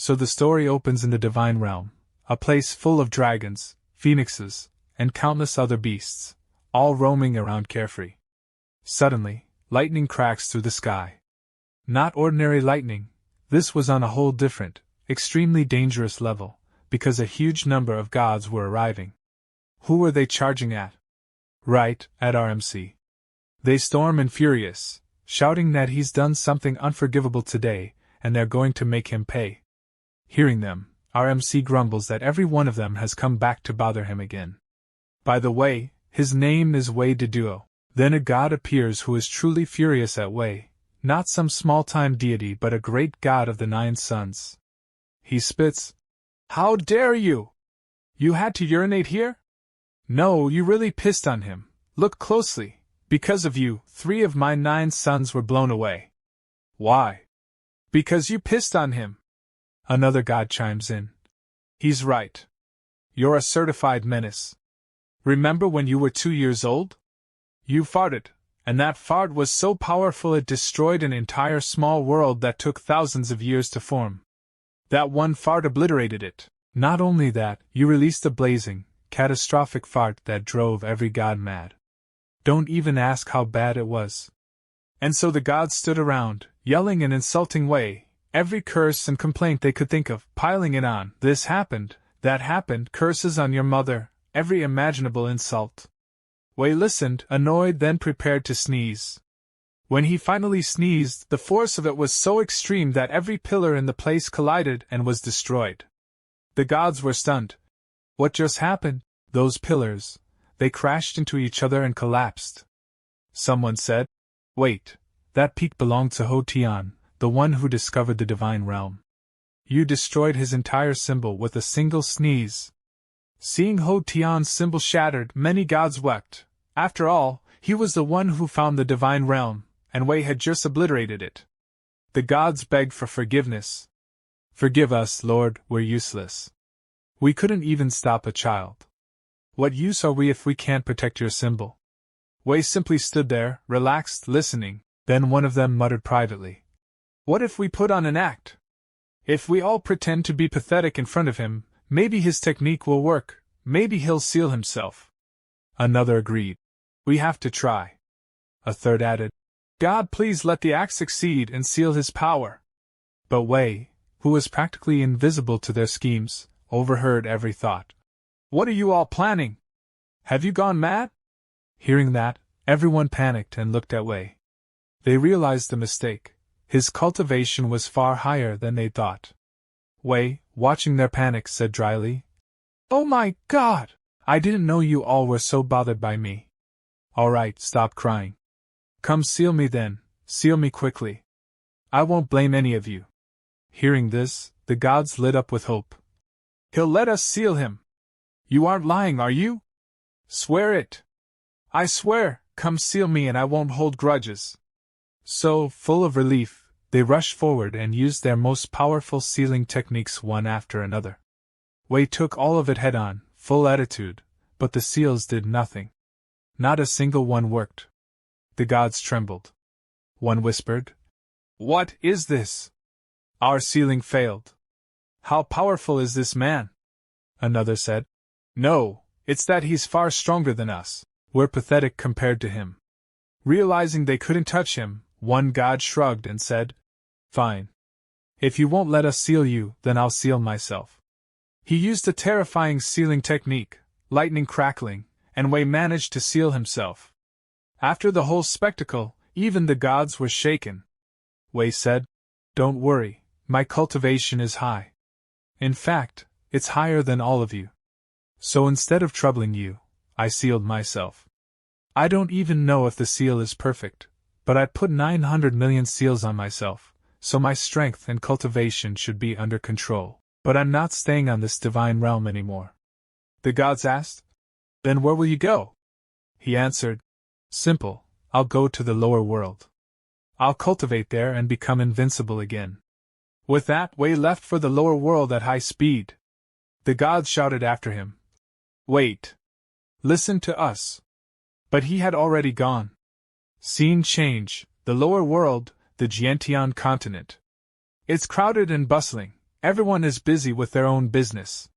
So the story opens in the divine realm, a place full of dragons, phoenixes, and countless other beasts, all roaming around carefree. Suddenly, lightning cracks through the sky. Not ordinary lightning, this was on a whole different, extremely dangerous level, because a huge number of gods were arriving. Who were they charging at? Right, at RMC. They storm and furious, shouting that he's done something unforgivable today, and they're going to make him pay. Hearing them, RMC grumbles that every one of them has come back to bother him again. By the way, his name is Wei Daduo. Then a god appears who is truly furious at Wei, not some small-time deity but a great god of the 9 suns. He spits, "How dare you! You had to urinate here? No, you really pissed on him. Look closely. Because of you, 3 of my 9 sons were blown away." "Why?" "Because you pissed on him." Another god chimes in. "He's right. You're a certified menace. Remember when you were 2 years old? You farted, and that fart was so powerful it destroyed an entire small world that took thousands of years to form. That one fart obliterated it. Not only that, you released a blazing, catastrophic fart that drove every god mad. Don't even ask how bad it was." And so the gods stood around, yelling and insulting Wei, every curse and complaint they could think of, piling it on. This happened, that happened, curses on your mother, every imaginable insult. Wei listened, annoyed, then prepared to sneeze. When he finally sneezed, the force of it was so extreme that every pillar in the place collided and was destroyed. The gods were stunned. What just happened? Those pillars. They crashed into each other and collapsed. Someone said, "Wait, that peak belonged to Ho Tian, the one who discovered the divine realm. You destroyed his entire symbol with a single sneeze." Seeing Ho Tian's symbol shattered, many gods wept. After all, he was the one who found the divine realm, and Wei had just obliterated it. The gods begged for forgiveness. "Forgive us, Lord, we're useless. We couldn't even stop a child. What use are we if we can't protect your symbol?" Wei simply stood there, relaxed, listening. Then one of them muttered privately, "What if we put on an act? If we all pretend to be pathetic in front of him, maybe his technique will work, maybe he'll seal himself." Another agreed, "We have to try." A third added, "God, please let the act succeed and seal his power." But Wei, who was practically invisible to their schemes, overheard every thought. "What are you all planning? Have you gone mad?" Hearing that, everyone panicked and looked at Wei. They realized the mistake. His cultivation was far higher than they thought. Wei, watching their panic, said dryly, "Oh my God! I didn't know you all were so bothered by me. All right, stop crying. Come seal me then, seal me quickly. I won't blame any of you." Hearing this, the gods lit up with hope. "He'll let us seal him. You aren't lying, are you? Swear it." "I swear, come seal me and I won't hold grudges." So, full of relief, they rushed forward and used their most powerful sealing techniques one after another. Wei took all of it head on, full attitude, but the seals did nothing. Not a single one worked. The gods trembled. One whispered, "What is this? Our sealing failed. How powerful is this man?" Another said, "No, it's that he's far stronger than us. We're pathetic compared to him." Realizing they couldn't touch him, one god shrugged and said, "Fine. If you won't let us seal you, then I'll seal myself." He used a terrifying sealing technique, lightning crackling, and Wei managed to seal himself. After the whole spectacle, even the gods were shaken. Wei said, "Don't worry, my cultivation is high. In fact, it's higher than all of you. So instead of troubling you, I sealed myself. I don't even know if the seal is perfect, but I put 900 million seals on myself, so my strength and cultivation should be under control. But I'm not staying on this divine realm anymore." The gods asked, "Then where will you go?" He answered, "Simple, I'll go to the lower world. I'll cultivate there and become invincible again." With that, Wei left for the lower world at high speed. The gods shouted after him, "Wait! Listen to us!" But he had already gone. Scene change, the lower world, the Jiantian continent. It's crowded and bustling, Everyone is busy with their own business.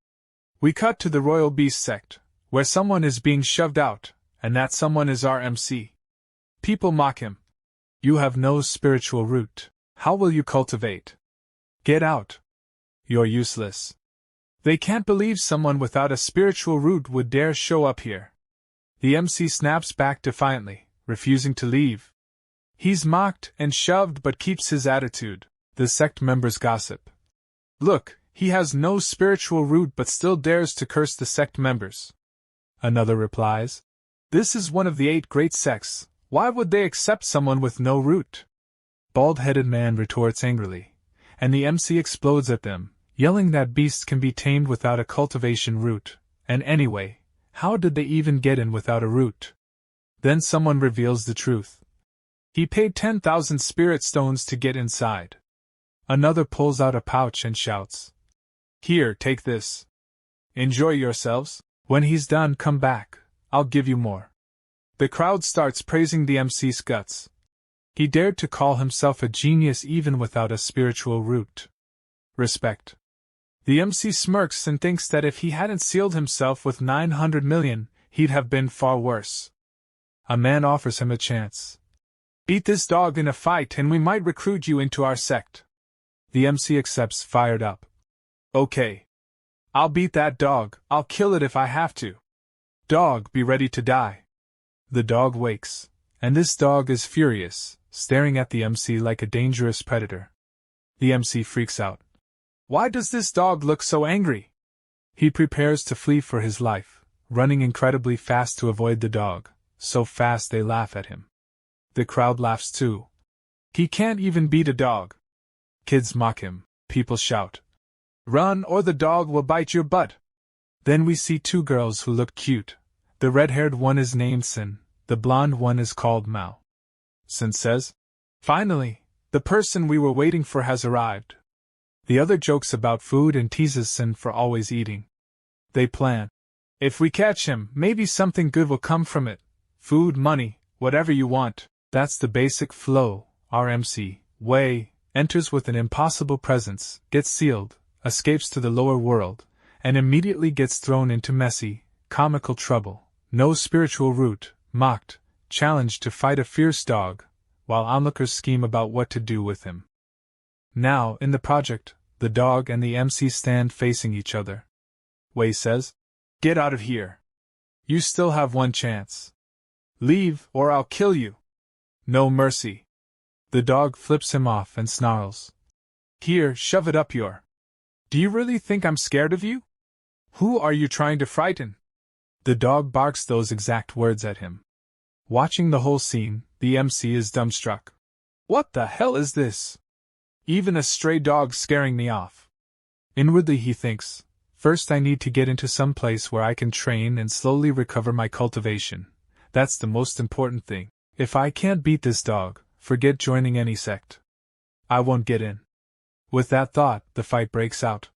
We cut to the Royal Beast sect, where someone is being shoved out, and that someone is our MC. People mock him. You have no spiritual root. How will you cultivate? Get out. You're useless. They can't believe someone without a spiritual root would dare show up here. The MC snaps back defiantly, refusing to leave. He's mocked and shoved but keeps his attitude. The sect members gossip. Look, he has no spiritual root but still dares to curse the sect members. Another replies. This is one of the 8 great sects. Why would they accept someone with no root? Bald-headed man retorts angrily, and the MC explodes at them, yelling that beasts can be tamed without a cultivation root, and anyway, how did they even get in without a root? Then someone reveals the truth. He paid 10,000 spirit stones to get inside. Another pulls out a pouch and shouts. Here, take this. Enjoy yourselves. When he's done, come back. I'll give you more. The crowd starts praising the MC's guts. He dared to call himself a genius even without a spiritual root. Respect. The MC smirks and thinks that if he hadn't sealed himself with 900 million, he'd have been far worse. A man offers him a chance. Beat this dog in a fight and we might recruit you into our sect. The MC accepts, fired up. Okay. I'll beat that dog, I'll kill it if I have to. Dog, be ready to die. The dog wakes, and this dog is furious, staring at the MC like a dangerous predator. The MC freaks out. Why does this dog look so angry? He prepares to flee for his life, running incredibly fast to avoid the dog, so fast they laugh at him. The crowd laughs too. He can't even beat a dog. Kids mock him, people shout. Run or the dog will bite your butt. Then we see 2 girls who look cute. The red-haired one is named Sin, the blonde one is called Mao. Sin says, Finally, the person we were waiting for has arrived. The other jokes about food and teases Sin for always eating. They plan. If we catch him, maybe something good will come from it. Food, money, whatever you want. That's the basic flow. Our MC, Wei, enters with an impossible presence, gets sealed, escapes to the lower world, and immediately gets thrown into messy, comical trouble. No spiritual root, mocked, challenged to fight a fierce dog, while onlookers scheme about what to do with him. Now, in the project, the dog and the MC stand facing each other. Wei says, Get out of here. You still have one chance. Leave, or I'll kill you. No mercy. The dog flips him off and snarls. Here, shove it up your. Do you really think I'm scared of you? Who are you trying to frighten? The dog barks those exact words at him. Watching the whole scene, the MC is dumbstruck. What the hell is this? Even a stray dog scaring me off. Inwardly he thinks, first I need to get into some place where I can train and slowly recover my cultivation. That's the most important thing. If I can't beat this dog, forget joining any sect. I won't get in. With that thought, the fight breaks out.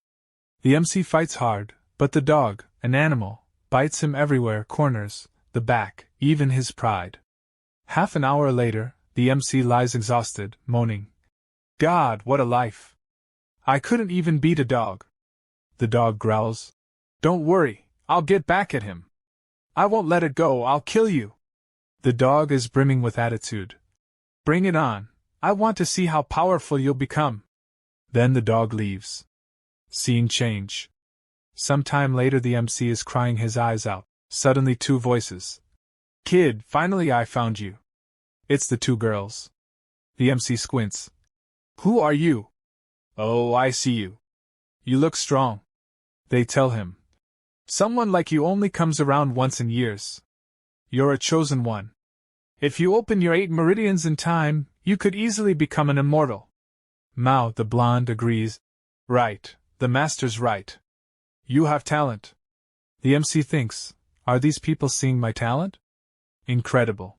The MC fights hard, but the dog, an animal, bites him everywhere, corners, the back, even his pride. Half an hour later, the MC lies exhausted, moaning. God, what a life! I couldn't even beat a dog. The dog growls. Don't worry, I'll get back at him. I won't let it go, I'll kill you. The dog is brimming with attitude. Bring it on, I want to see how powerful you'll become. Then the dog leaves. Scene change. Some time later the MC is crying his eyes out. Suddenly 2 voices. Kid, finally I found you. It's the 2 girls. The MC squints. Who are you? Oh, I see you. You look strong. They tell him. Someone like you only comes around once in years. You're a chosen one. If you open your 8 meridians in time, you could easily become an immortal. Mao, the blonde, agrees. Right, the master's right. You have talent. The MC thinks, are these people seeing my talent? Incredible.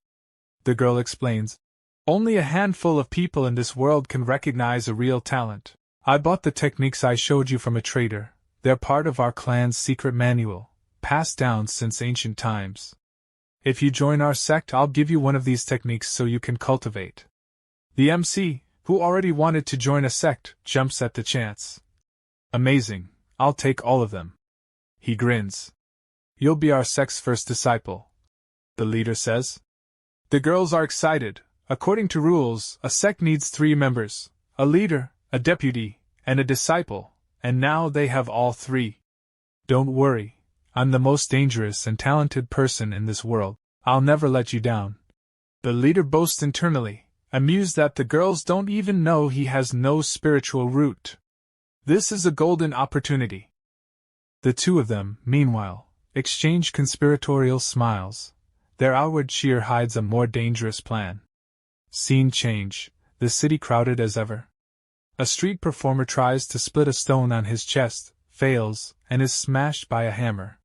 The girl explains. Only a handful of people in this world can recognize a real talent. I bought the techniques I showed you from a trader. They're part of our clan's secret manual, passed down since ancient times. If you join our sect, I'll give you one of these techniques so you can cultivate. The MC, who already wanted to join a sect, jumps at the chance. Amazing, I'll take all of them. He grins. You'll be our sect's first disciple, the leader says. The girls are excited. According to rules, a sect needs 3 members, a leader, a deputy, and a disciple, and now they have all 3. Don't worry, I'm the most dangerous and talented person in this world. I'll never let you down. The leader boasts internally, amused that the girls don't even know he has no spiritual root. This is a golden opportunity. The 2 of them, meanwhile, exchange conspiratorial smiles. Their outward cheer hides a more dangerous plan. Scene change, the city crowded as ever. A street performer tries to split a stone on his chest, fails, and is smashed by a hammer.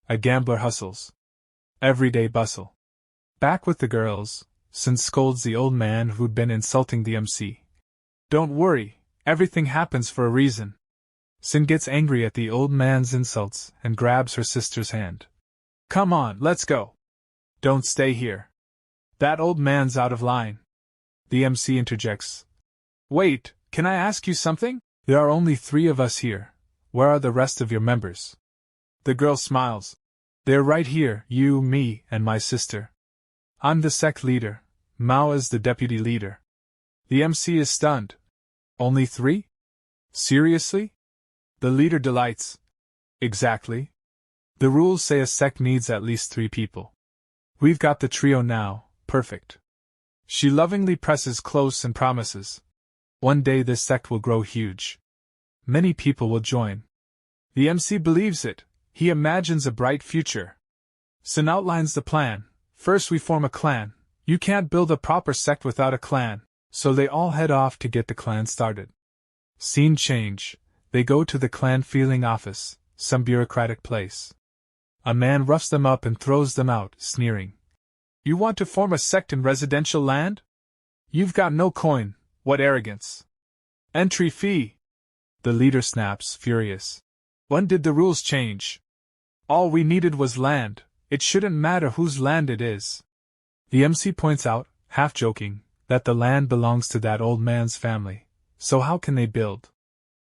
A gambler hustles. Everyday bustle. Back with the girls, Sun scolds the old man who'd been insulting the MC. Don't worry, everything happens for a reason. Sun gets angry at the old man's insults and grabs her sister's hand. Come on, let's go. Don't stay here. That old man's out of line. The MC interjects. Wait, can I ask you something? There are only 3 of us here. Where are the rest of your members? The girl smiles. They're right here, you, me, and my sister. I'm the sect leader. Mao is the deputy leader. The MC is stunned. Only 3? Seriously? The leader delights. Exactly. The rules say a sect needs at least 3 people. We've got the trio now, perfect. She lovingly presses close and promises. One day this sect will grow huge. Many people will join. The MC believes it. He imagines a bright future. Sun outlines the plan. First we form a clan. You can't build a proper sect without a clan, so they all head off to get the clan started. Scene change. They go to the clan feeling office, some bureaucratic place. A man roughs them up and throws them out, sneering. You want to form a sect in residential land? You've got no coin, what arrogance. Entry fee. The leader snaps, furious. When did the rules change? All we needed was land, it shouldn't matter whose land it is. The MC points out, half joking, that the land belongs to that old man's family, so how can they build?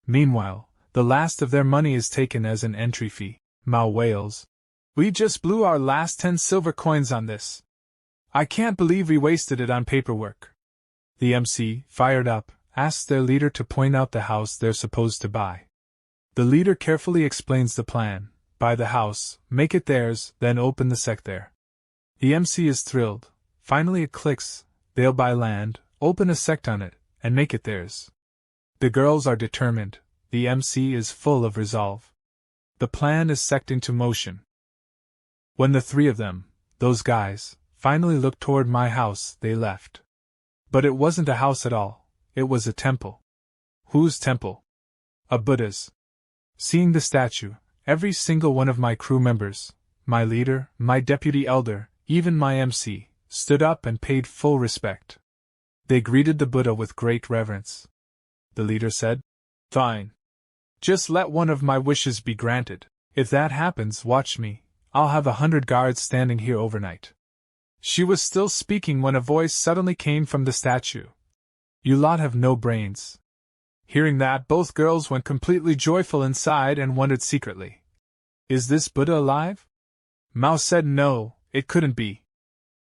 Meanwhile, the last of their money is taken as an entry fee. Mao wails. We just blew our last 10 silver coins on this. I can't believe we wasted it on paperwork. The MC, fired up, asks their leader to point out the house they're supposed to buy. The leader carefully explains the plan. Buy the house, make it theirs, then open the sect there. The MC is thrilled. Finally it clicks. They'll buy land, open a sect on it, and make it theirs. The girls are determined. The MC is full of resolve. The plan is set into motion. When the 3 of them, those guys, finally looked toward my house, they left. But it wasn't a house at all, it was a temple. Whose temple? A Buddha's. Seeing the statue, every single one of my crew members, my leader, my deputy elder, even my MC, stood up and paid full respect. They greeted the Buddha with great reverence. The leader said, Fine. Just let one of my wishes be granted. If that happens, watch me. I'll have 100 guards standing here overnight. She was still speaking when a voice suddenly came from the statue. You lot have no brains. Hearing that, both girls went completely joyful inside and wondered secretly. Is this Buddha alive? Mao said no, it couldn't be.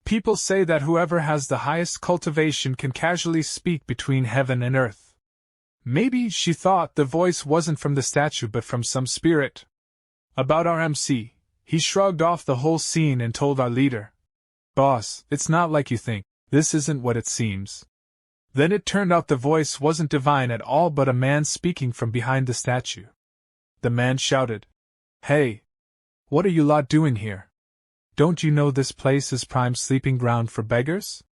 People say that whoever has the highest cultivation can casually speak between heaven and earth. Maybe, she thought, the voice wasn't from the statue but from some spirit. About our MC, he shrugged off the whole scene and told our leader, Boss, it's not like you think, this isn't what it seems. Then it turned out the voice wasn't divine at all but a man speaking from behind the statue. The man shouted, Hey! What are you lot doing here? Don't you know this place is prime sleeping ground for beggars?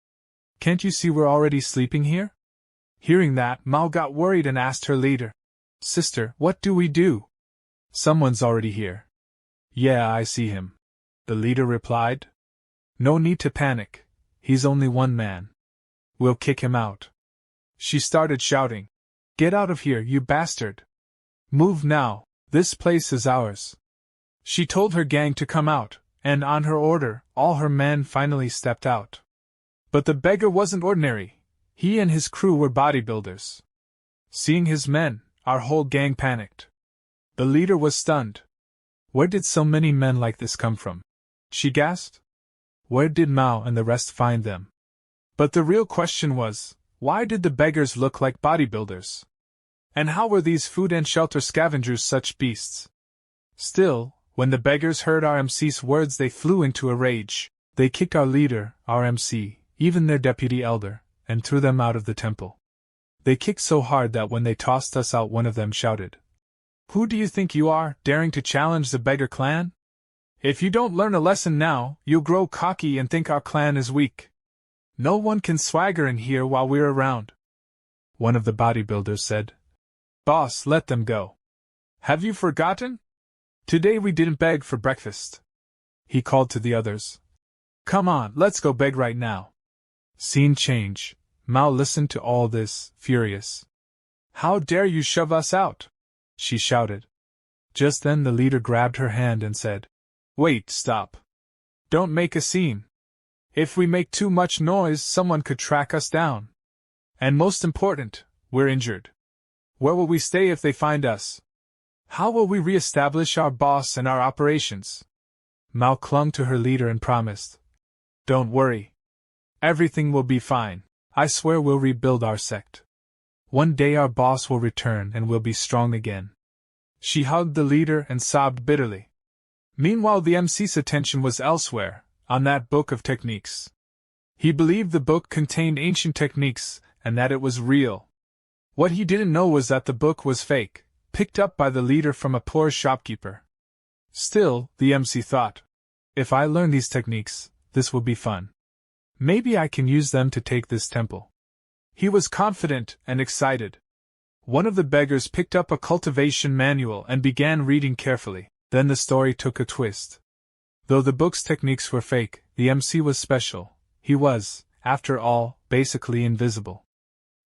Can't you see we're already sleeping here? Hearing that, Mao got worried and asked her leader, Sister, what do we do? Someone's already here. Yeah, I see him. The leader replied. No need to panic. He's only one man. We'll kick him out. She started shouting. Get out of here, you bastard! Move now, this place is ours. She told her gang to come out, and on her order, all her men finally stepped out. But the beggar wasn't ordinary. He and his crew were bodybuilders. Seeing his men, our whole gang panicked. The leader was stunned. Where did so many men like this come from? She gasped. Where did Mao and the rest find them? But the real question was, why did the beggars look like bodybuilders? And how were these food and shelter scavengers such beasts? Still, when the beggars heard RMC's words, they flew into a rage. They kicked our leader, RMC, even their deputy elder, and threw them out of the temple. They kicked so hard that when they tossed us out, one of them shouted, "Who do you think you are, daring to challenge the beggar clan? If you don't learn a lesson now, you'll grow cocky and think our clan is weak. No one can swagger in here while we're around." One of the bodybuilders said, "Boss, let them go. Have you forgotten? Today we didn't beg for breakfast." He called to the others, "Come on, let's go beg right now." Scene change. Mao listened to all this, furious. "How dare you shove us out?" she shouted. Just then the leader grabbed her hand and said, "Wait, stop. Don't make a scene. If we make too much noise, someone could track us down. And most important, we're injured. Where will we stay if they find us? How will we re-establish our boss and our operations?" Mao clung to her leader and promised, "Don't worry. Everything will be fine. I swear we'll rebuild our sect. One day our boss will return and we'll be strong again." She hugged the leader and sobbed bitterly. Meanwhile, the MC's attention was elsewhere, on that book of techniques. He believed the book contained ancient techniques and that it was real. What he didn't know was that the book was fake, picked up by the leader from a poor shopkeeper. Still, the MC thought, if I learn these techniques, this will be fun. Maybe I can use them to take this temple. He was confident and excited. One of the beggars picked up a cultivation manual and began reading carefully. Then the story took a twist. Though the book's techniques were fake, the MC was special. He was, after all, basically invisible.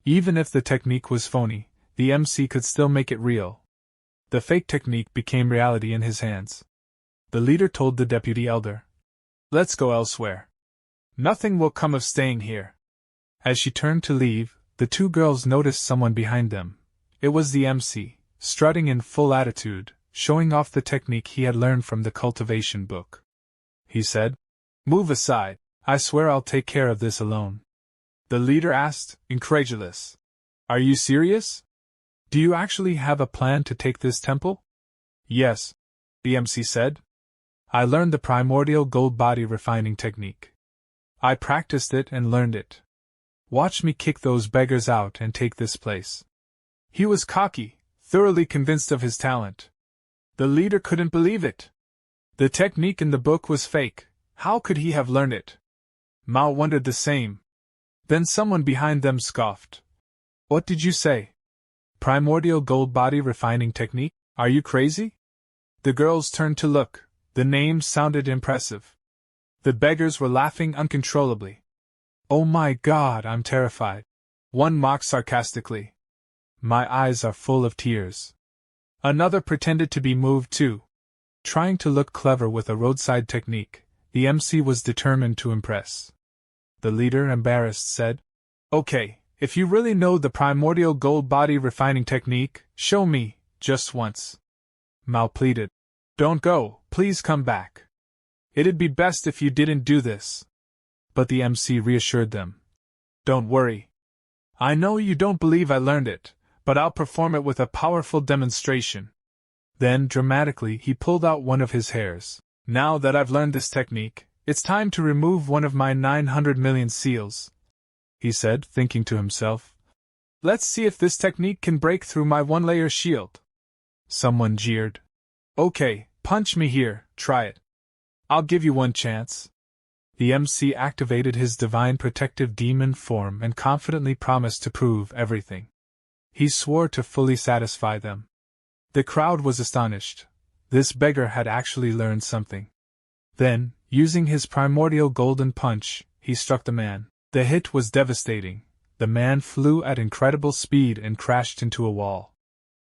Even if the technique was phony, the MC could still make it real. The fake technique became reality in his hands. The leader told the deputy elder, "Let's go elsewhere. Nothing will come of staying here." As she turned to leave, the two girls noticed someone behind them. It was the MC, strutting in full attitude, showing off the technique he had learned from the cultivation book. He said, "Move aside. I swear I'll take care of this alone." The leader asked, incredulous, "Are you serious? Do you actually have a plan to take this temple?" "Yes," the MC said. "I learned the primordial gold body refining technique. I practiced it and learned it. Watch me kick those beggars out and take this place." He was cocky, thoroughly convinced of his talent. The leader couldn't believe it. The technique in the book was fake. How could he have learned it? Mao wondered the same. Then someone behind them scoffed. "What did you say? Primordial gold body refining technique? Are you crazy?" The girls turned to look. The name sounded impressive. The beggars were laughing uncontrollably. "Oh my God, I'm terrified," one mocked sarcastically. "My eyes are full of tears." Another pretended to be moved too. Trying to look clever with a roadside technique, the MC was determined to impress. The leader, embarrassed, said, "Okay, if you really know the primordial gold body refining technique, show me, just once." Mao pleaded, "Don't go, please come back. It'd be best if you didn't do this." But the MC reassured them. "Don't worry. I know you don't believe I learned it, but I'll perform it with a powerful demonstration." Then, dramatically, he pulled out one of his hairs. "Now that I've learned this technique, it's time to remove one of my 900 million seals," he said, thinking to himself. "Let's see if this technique can break through my one-layer shield." Someone jeered. "Okay, punch me here, try it. I'll give you one chance." The MC activated his divine protective demon form and confidently promised to prove everything. He swore to fully satisfy them. The crowd was astonished. This beggar had actually learned something. Then, using his primordial golden punch, he struck the man. The hit was devastating. The man flew at incredible speed and crashed into a wall.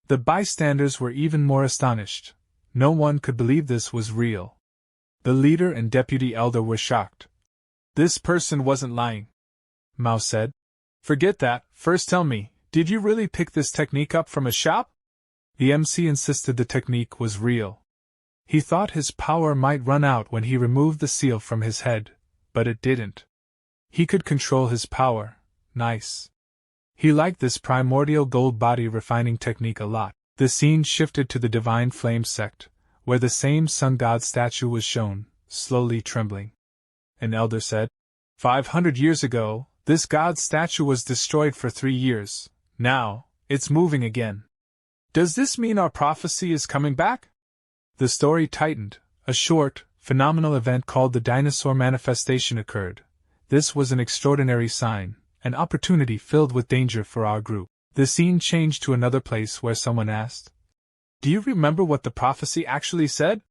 The bystanders were even more astonished. No one could believe this was real. The leader and deputy elder were shocked. "This person wasn't lying," Mao said. "Forget that, first tell me, did you really pick this technique up from a shop?" The MC insisted the technique was real. He thought his power might run out when he removed the seal from his head, but it didn't. He could control his power. Nice. He liked this primordial gold body refining technique a lot. The scene shifted to the Divine Flame sect, where the same sun god statue was shown, slowly trembling. An elder said, 500 years ago, this god statue was destroyed for 3 years. Now, it's moving again. Does this mean our prophecy is coming back? The story tightened. A short, phenomenal event called the dinosaur manifestation occurred. This was an extraordinary sign, an opportunity filled with danger for our group. The scene changed to another place where someone asked, "Do you remember what the prophecy actually said?"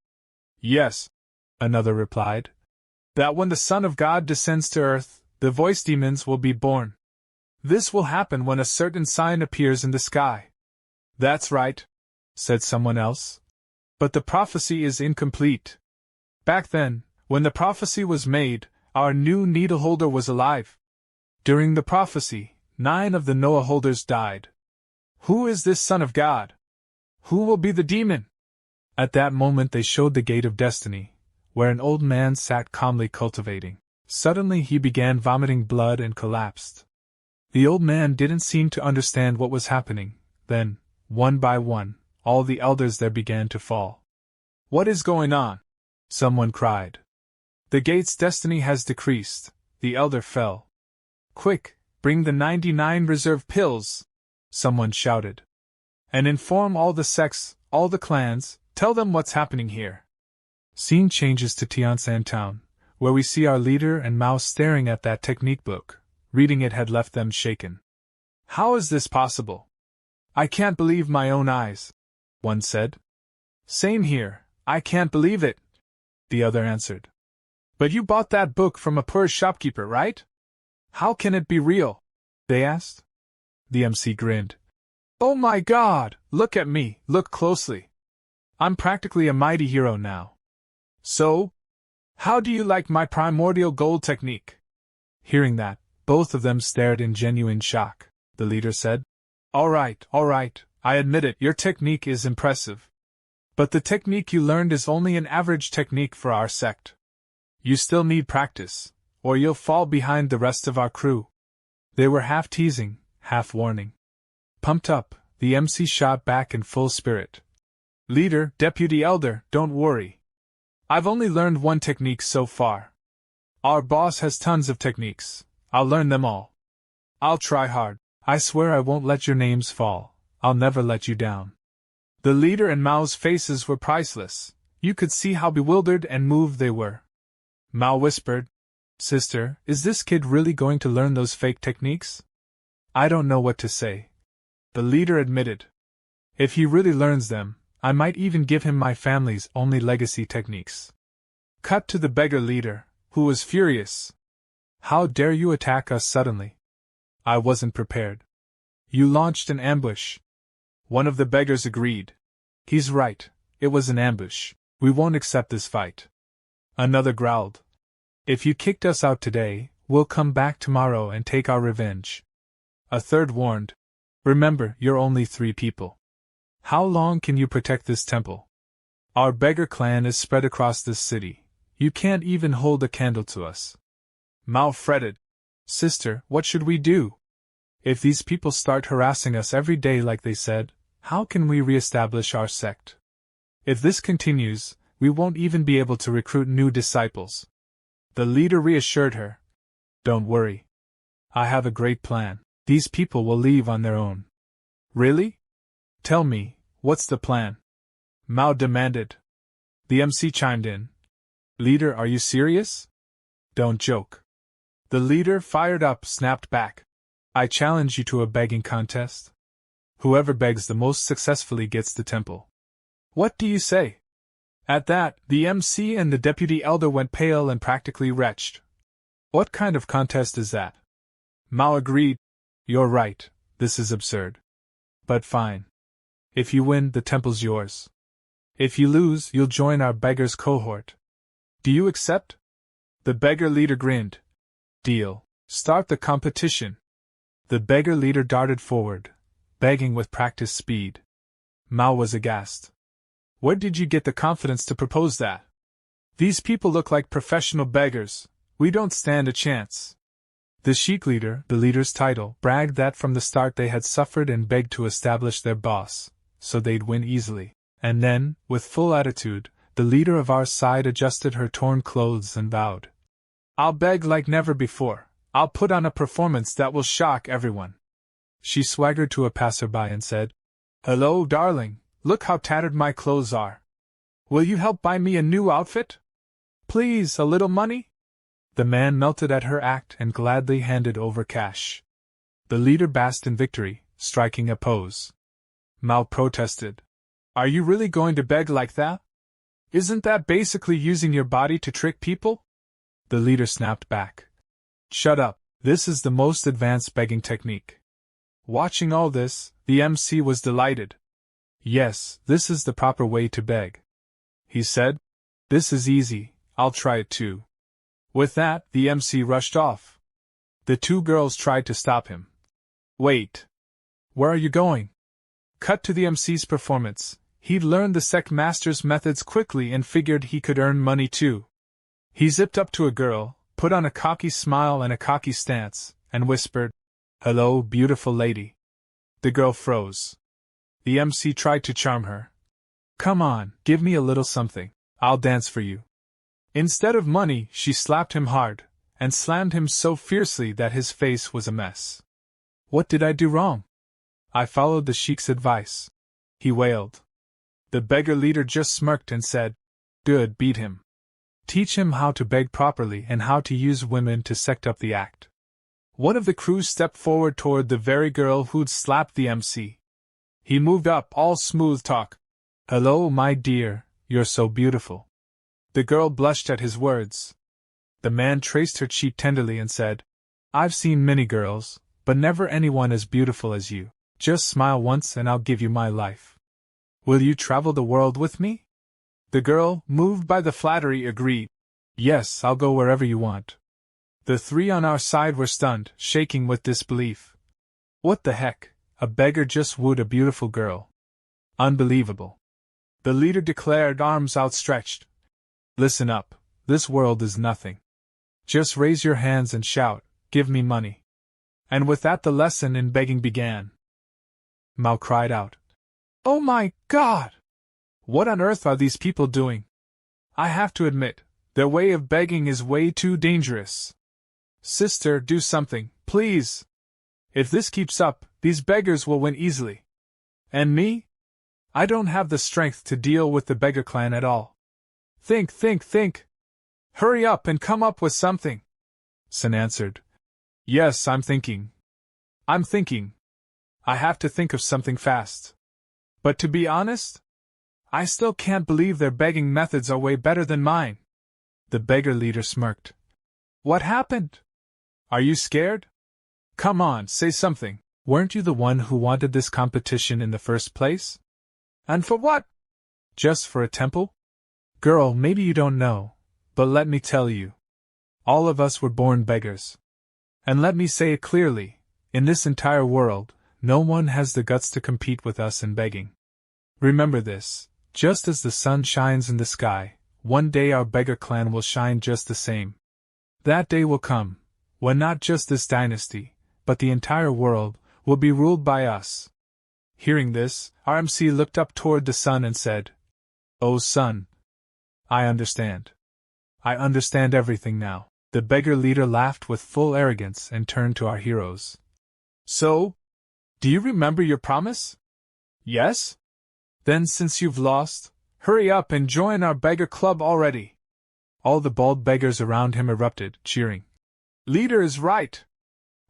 "Yes," another replied. "That when the Son of God descends to earth, the voice demons will be born. This will happen when a certain sign appears in the sky." "That's right," said someone else. "But the prophecy is incomplete. Back then, when the prophecy was made, our new needle holder was alive. During the prophecy, 9 of the Noah holders died. Who is this Son of God? Who will be the demon?" At that moment they showed the Gate of Destiny, where an old man sat calmly cultivating. Suddenly he began vomiting blood and collapsed. The old man didn't seem to understand what was happening. Then, one by one, all the elders there began to fall. "What is going on?" someone cried. "The gate's destiny has decreased," the elder fell. "Quick, bring the 99 reserve pills," someone shouted. "And inform all the sects, all the clans, tell them what's happening here." Scene changes to Tiansan Town, where we see our leader and Mao staring at that technique book. Reading it had left them shaken. "How is this possible? I can't believe my own eyes," one said. "Same here, I can't believe it," the other answered. "But you bought that book from a poor shopkeeper, right? How can it be real?" they asked. The MC grinned. "Oh my God, look at me, look closely. I'm practically a mighty hero now. So, how do you like my primordial gold technique?" Hearing that, both of them stared in genuine shock. The leader said, all right, I admit it, your technique is impressive. But the technique you learned is only an average technique for our sect. You still need practice, or you'll fall behind the rest of our crew." They were half teasing, half warning. Pumped up, the MC shot back in full spirit. "Leader, deputy elder, don't worry. I've only learned one technique so far. Our boss has tons of techniques. I'll learn them all. I'll try hard. I swear I won't let your names fall. I'll never let you down." The leader and Mao's faces were priceless. You could see how bewildered and moved they were. Mao whispered, "Sister, is this kid really going to learn those fake techniques?" "I don't know what to say," the leader admitted. "If he really learns them, I might even give him my family's only legacy techniques." Cut to the beggar leader, who was furious. "How dare you attack us suddenly? I wasn't prepared." "You launched an ambush." One of the beggars agreed. "He's right, it was an ambush. We won't accept this fight." Another growled. "If you kicked us out today, we'll come back tomorrow and take our revenge." A third warned, "Remember, you're only 3 people. How long can you protect this temple? Our beggar clan is spread across this city. You can't even hold a candle to us." Mao fretted. "Sister, what should we do? If these people start harassing us every day like they said, how can we re-establish our sect? If this continues, we won't even be able to recruit new disciples." The leader reassured her. "Don't worry. I have a great plan. These people will leave on their own." "Really? Tell me, what's the plan?" Mao demanded. The MC chimed in. "Leader, are you serious? Don't joke." The leader, fired up, snapped back. "I challenge you to a begging contest. Whoever begs the most successfully gets the temple. What do you say?" At that, the MC and the deputy elder went pale and practically retched. "What kind of contest is that?" Mao agreed. "You're right, this is absurd. But fine. If you win, the temple's yours. If you lose, you'll join our beggars' cohort. Do you accept?" The beggar leader grinned. "Deal. Start the competition." The beggar leader darted forward, begging with practiced speed. Mao was aghast. Where did you get the confidence to propose that? These people look like professional beggars. We don't stand a chance. The sheik leader, the leader's title, bragged that from the start they had suffered and begged to establish their boss, so they'd win easily. And then, with full attitude, the leader of our side adjusted her torn clothes and vowed, I'll beg like never before. I'll put on a performance that will shock everyone. She swaggered to a passerby and said, Hello, darling, look how tattered my clothes are. Will you help buy me a new outfit? Please, a little money? The man melted at her act and gladly handed over cash. The leader basked in victory, striking a pose. Mao protested. Are you really going to beg like that? Isn't that basically using your body to trick people? The leader snapped back. Shut up, this is the most advanced begging technique. Watching all this, the MC was delighted. Yes, this is the proper way to beg. He said, This is easy, I'll try it too. With that, the MC rushed off. The two girls tried to stop him. Wait. Where are you going? Cut to the MC's performance. He'd learned the sect master's methods quickly and figured he could earn money too. He zipped up to a girl, put on a cocky smile and a cocky stance, and whispered, Hello, beautiful lady. The girl froze. The MC tried to charm her. Come on, give me a little something. I'll dance for you. Instead of money, she slapped him hard, and slammed him so fiercely that his face was a mess. What did I do wrong? I followed the sheik's advice. He wailed. The beggar leader just smirked and said, Good, beat him. Teach him how to beg properly and how to use women to sect up the act. One of the crew stepped forward toward the very girl who'd slapped the MC. He moved up, all smooth talk. Hello, my dear, you're so beautiful. The girl blushed at his words. The man traced her cheek tenderly and said, I've seen many girls, but never anyone as beautiful as you. Just smile once and I'll give you my life. Will you travel the world with me? The girl, moved by the flattery, agreed. Yes, I'll go wherever you want. The three on our side were stunned, shaking with disbelief. What the heck? A beggar just wooed a beautiful girl. Unbelievable. The leader declared, arms outstretched. Listen up, this world is nothing. Just raise your hands and shout, Give me money. And with that the lesson in begging began. Mao cried out. Oh my God! What on earth are these people doing? I have to admit, their way of begging is way too dangerous. Sister, do something, please. If this keeps up, these beggars will win easily. And me? I don't have the strength to deal with the beggar clan at all. Think. Hurry up and come up with something. Sun answered. Yes, I'm thinking. I have to think of something fast. But to be honest, I still can't believe their begging methods are way better than mine. The beggar leader smirked. What happened? Are you scared? Come on, say something. Weren't you the one who wanted this competition in the first place? And for what? Just for a temple? Girl, maybe you don't know, but let me tell you. All of us were born beggars. And let me say it clearly, in this entire world, no one has the guts to compete with us in begging. Remember this, just as the sun shines in the sky, one day our beggar clan will shine just the same. That day will come, when not just this dynasty, but the entire world, will be ruled by us. Hearing this, our MC looked up toward the sun and said, Oh sun, I understand. I understand everything now. The beggar leader laughed with full arrogance and turned to our heroes. So? Do you remember your promise? Yes? Then since you've lost, hurry up and join our beggar club already. All the bald beggars around him erupted, cheering. Leader is right.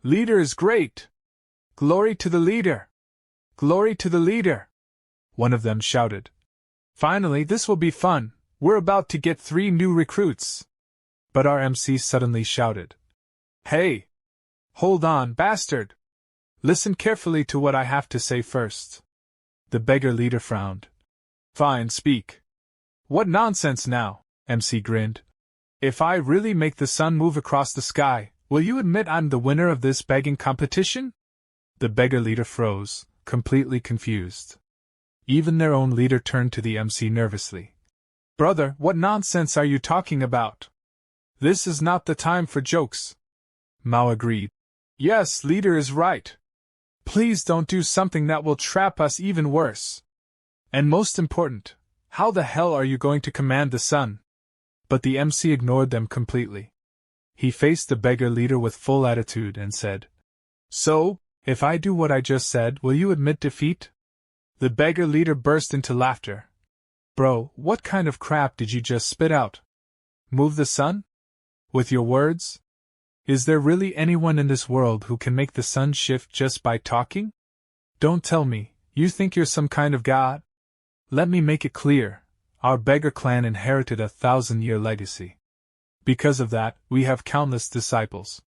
Leader is great. Glory to the leader. Glory to the leader. One of them shouted. Finally, this will be fun. We're about to get 3 new recruits. But our MC suddenly shouted. Hey! Hold on, bastard! Listen carefully to what I have to say first. The beggar leader frowned. Fine, speak. What nonsense now, MC grinned. If I really make the sun move across the sky, will you admit I'm the winner of this begging competition? The beggar leader froze, completely confused. Even their own leader turned to the MC nervously. Brother, what nonsense are you talking about? This is not the time for jokes. Mao agreed. Yes, leader is right. Please don't do something that will trap us even worse. And most important, how the hell are you going to command the sun? But the MC ignored them completely. He faced the beggar leader with full attitude and said, So, if I do what I just said, will you admit defeat? The beggar leader burst into laughter. Bro, what kind of crap did you just spit out? Move the sun? With your words? Is there really anyone in this world who can make the sun shift just by talking? Don't tell me, you think you're some kind of god? Let me make it clear, our beggar clan inherited a 1,000-year legacy. Because of that, we have countless disciples.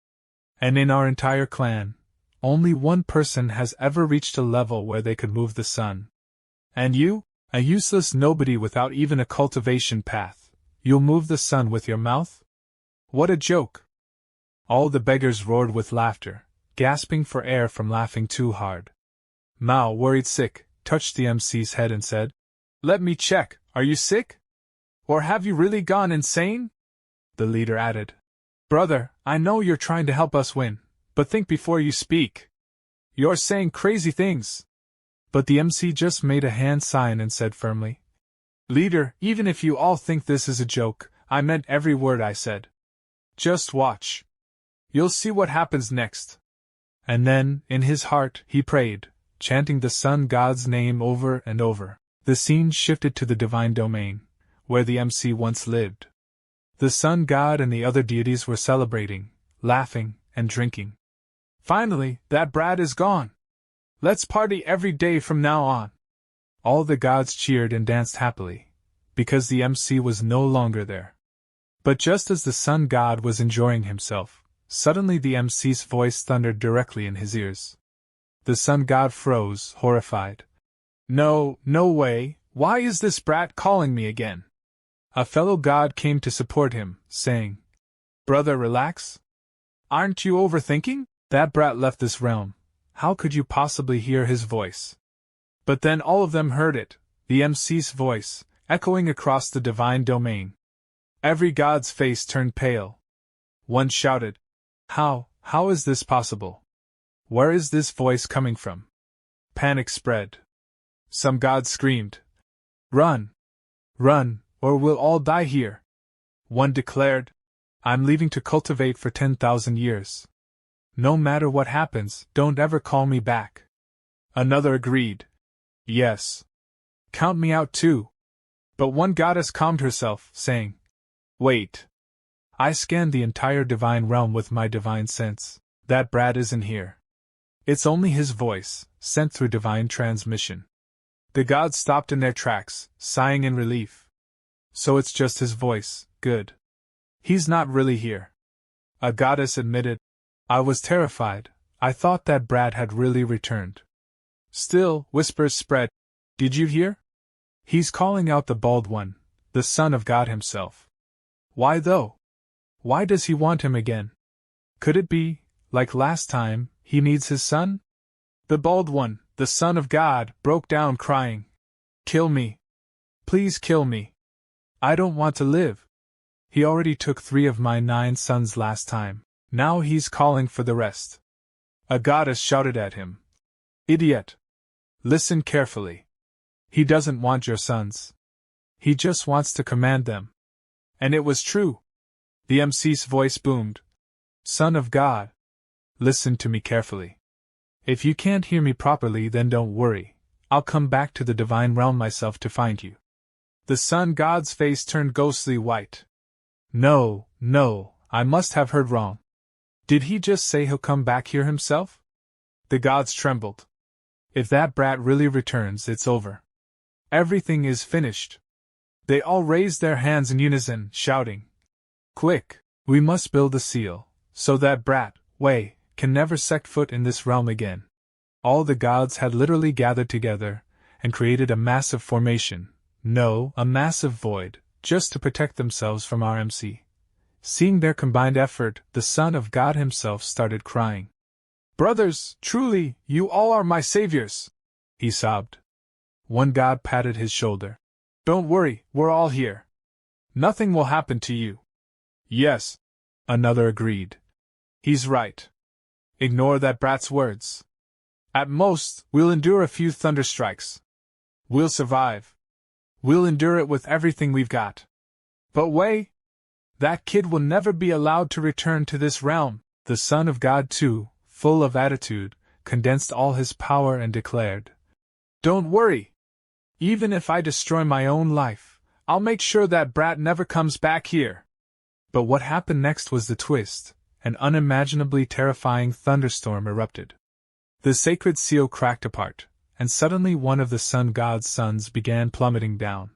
And in our entire clan, only one person has ever reached a level where they could move the sun. And you, a useless nobody without even a cultivation path, you'll move the sun with your mouth? What a joke! All the beggars roared with laughter, gasping for air from laughing too hard. Mao, worried sick, touched the MC's head and said, Let me check, are you sick? Or have you really gone insane? The leader added, Brother, I know you're trying to help us win, but think before you speak. You're saying crazy things. But the MC just made a hand sign and said firmly, Leader, even if you all think this is a joke, I meant every word I said. Just watch. You'll see what happens next. And then, in his heart, he prayed, chanting the sun god's name over and over. The scene shifted to the divine domain, where the MC once lived. The sun god and the other deities were celebrating, laughing, and drinking. Finally, that brat is gone. Let's party every day from now on. All the gods cheered and danced happily, because the MC was no longer there. But just as the sun god was enjoying himself, suddenly the MC's voice thundered directly in his ears. The sun god froze, horrified. No way, why is this brat calling me again? A fellow god came to support him, saying, Brother, relax. Aren't you overthinking? That brat left this realm. How could you possibly hear his voice? But then all of them heard it, the MC's voice, echoing across the divine domain. Every god's face turned pale. One shouted, How is this possible? Where is this voice coming from? Panic spread. Some gods screamed, Run, or we'll all die here. One declared, I'm leaving to cultivate for 10,000 years. No matter what happens, don't ever call me back. Another agreed, Yes. Count me out too. But one goddess calmed herself, saying, Wait. I scanned the entire divine realm with my divine sense. That brat isn't here. It's only his voice, sent through divine transmission. The gods stopped in their tracks, sighing in relief. So it's just his voice, good. He's not really here. A goddess admitted, I was terrified, I thought that brat had really returned. Still, whispers spread, Did you hear? He's calling out the bald one, the son of God himself. Why though? Why does he want him again? Could it be, like last time, he needs his son? The bald one, the son of God, broke down crying, Kill me. Please kill me. I don't want to live. He already took 3 of my 9 sons last time, now he's calling for the rest. A goddess shouted at him, Idiot! Listen carefully. He doesn't want your sons. He just wants to command them. And it was true. The MC's voice boomed, Son of God, listen to me carefully. If you can't hear me properly, then don't worry, I'll come back to the divine realm myself to find you. The sun god's face turned ghostly white. No, I must have heard wrong. Did he just say he'll come back here himself? The gods trembled. If that brat really returns, it's over. Everything is finished. They all raised their hands in unison, shouting, Quick, we must build a seal, so that brat, Wei, can never set foot in this realm again. All the gods had literally gathered together, and created a massive formation, a massive void, just to protect themselves from our MC. Seeing their combined effort, the Son of God himself started crying. Brothers, truly, you all are my saviors, he sobbed. One god patted his shoulder. Don't worry, we're all here. Nothing will happen to you. Yes, another agreed. He's right. Ignore that brat's words. At most, we'll endure a few thunderstrikes. We'll survive. We'll endure it with everything we've got. But Wei, that kid will never be allowed to return to this realm. The Son of God, too, full of attitude, condensed all his power and declared, Don't worry. Even if I destroy my own life, I'll make sure that brat never comes back here. But what happened next was the twist. An unimaginably terrifying thunderstorm erupted. The sacred seal cracked apart, and suddenly one of the sun god's sons began plummeting down.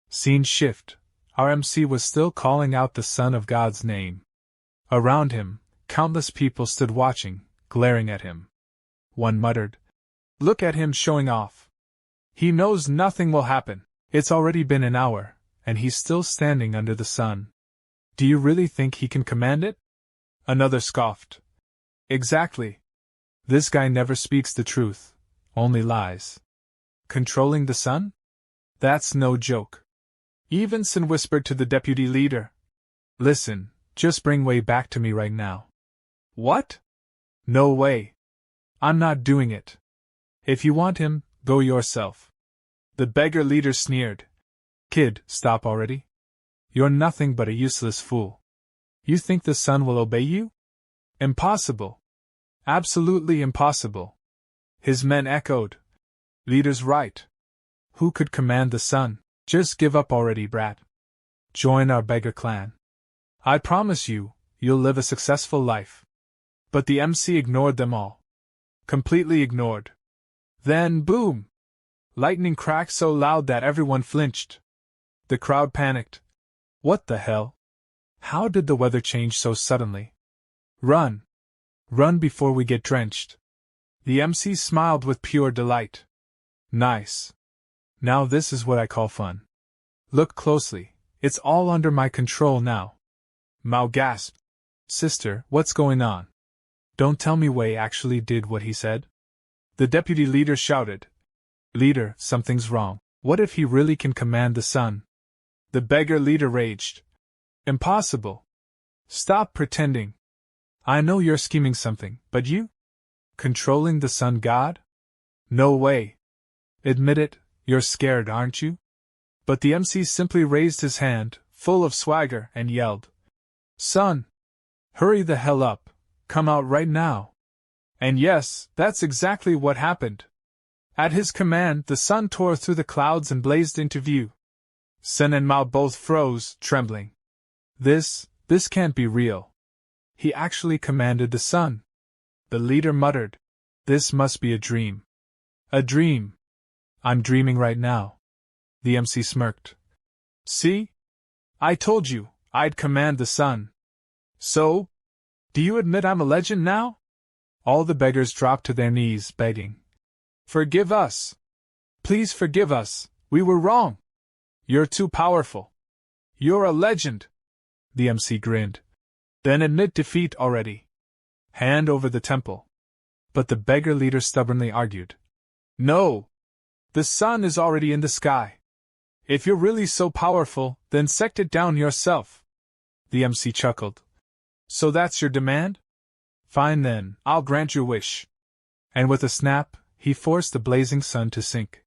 Scene shift. Our MC was still calling out the Son of God's name. Around him, countless people stood watching, glaring at him. One muttered, Look at him showing off. He knows nothing will happen. It's already been an hour, and he's still standing under the sun. Do you really think he can command it? Another scoffed. Exactly. This guy never speaks the truth, only lies. Controlling the sun? That's no joke. Evenson whispered to the deputy leader. Listen, just bring Wei back to me right now. What? No way. I'm not doing it. If you want him, go yourself. The beggar leader sneered. Kid, stop already. You're nothing but a useless fool. You think the sun will obey you? Impossible. Absolutely impossible. His men echoed. Leader's right. Who could command the sun? Just give up already, brat. Join our beggar clan. I promise you, you'll live a successful life. But the MC ignored them all. Completely ignored. Then, boom! Lightning cracked so loud that everyone flinched. The crowd panicked. What the hell? How did the weather change so suddenly? Run! Run before we get drenched. The MC smiled with pure delight. Nice. Now this is what I call fun. Look closely, it's all under my control now. Mao gasped. Sister, what's going on? Don't tell me Wei actually did what he said? The deputy leader shouted. Leader, something's wrong. What if he really can command the sun? The beggar leader raged. Impossible. Stop pretending. I know you're scheming something, but you? Controlling the sun god? No way. Admit it, you're scared, aren't you? But the MC simply raised his hand, full of swagger, and yelled. Son! Hurry the hell up, come out right now. And yes, that's exactly what happened. At his command, the sun tore through the clouds and blazed into view. Sen and Mao both froze, trembling. This can't be real. He actually commanded the sun. The leader muttered. This must be a dream. A dream. I'm dreaming right now. The MC smirked. See? I told you, I'd command the sun. So? Do you admit I'm a legend now? All the beggars dropped to their knees, begging. Forgive us. Please forgive us, we were wrong. You're too powerful. You're a legend. The MC grinned. Then admit defeat already. Hand over the temple. But the beggar leader stubbornly argued. No. The sun is already in the sky. If you're really so powerful, then sect it down yourself. The MC chuckled. So that's your demand? Fine then, I'll grant your wish. And with a snap, he forced the blazing sun to sink.